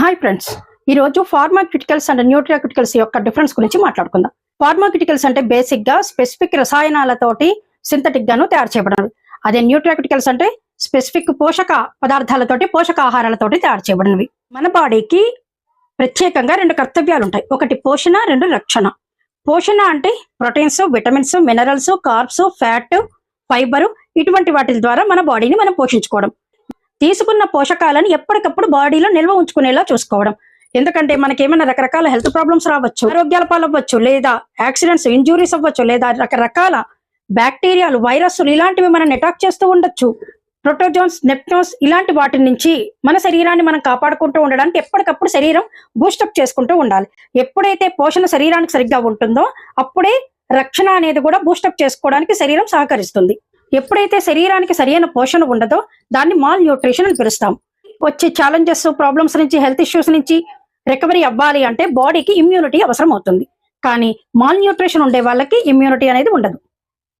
Hi friends, ఈరోజు pharmaceuticals and న్యూట్రాక్యూటికల్స్ యొక్క difference గురించి మాట్లాడుకుందాం. ఫార్మాక్యూటికల్స్ అంటే బేసిక్ గా స్పెసిఫిక్ రసాయనాలతోటి సింథటిక్ గాను తయారు చేయబడినవి. అదే న్యూట్రాక్యూటికల్స్ అంటే స్పెసిఫిక్ పోషక పదార్థాలతోటి పోషకాహారాలతోటి తయారు చేయబడినవి. మన బాడీకి ప్రత్యేకంగా రెండు కర్తవ్యాలు ఉంటాయి. ఒకటి పోషణ, రెండు రక్షణ. పోషణ అంటే proteins, vitamins, minerals, carbs, fat, fibre ఇటువంటి వాటి ద్వారా మన బాడీని మనం పోషించుకోవడం. తీసుకున్న పోషకాలను ఎప్పటికప్పుడు బాడీలో నిల్వ ఉంచుకునేలా చూసుకోవడం. ఎందుకంటే మనకేమైనా రకరకాల హెల్త్ ప్రాబ్లమ్స్ రావచ్చు, ఆరోగ్యాల పాలవ్వచ్చు, లేదా యాక్సిడెంట్స్, ఇంజురీస్ అవ్వచ్చు, లేదా రకరకాల బ్యాక్టీరియాలు, వైరస్లు ఇలాంటివి మనం అటాక్ చేస్తూ ఉండొచ్చు. ప్రోటోజోన్స్, నెప్టోన్స్ ఇలాంటి వాటి నుంచి మన శరీరాన్ని మనం కాపాడుకుంటూ ఉండడానికి ఎప్పటికప్పుడు శరీరం బూస్టప్ చేసుకుంటూ ఉండాలి. ఎప్పుడైతే పోషణ శరీరానికి సరిగ్గా ఉంటుందో అప్పుడే రక్షణ అనేది కూడా బూస్టప్ చేసుకోవడానికి శరీరం సహకరిస్తుంది. ఎప్పుడైతే శరీరానికి సరైన పోషణ ఉండదో దాన్ని మాల్ న్యూట్రిషన్ అని పిలుస్తాం. వచ్చే ఛాలెంజెస్, ప్రాబ్లమ్స్ నుంచి, హెల్త్ ఇష్యూస్ నుంచి రికవరీ అవ్వాలి అంటే బాడీకి ఇమ్యూనిటీ అవసరం అవుతుంది. కానీ మాల్ న్యూట్రిషన్ ఉండే వాళ్ళకి ఇమ్యూనిటీ అనేది ఉండదు.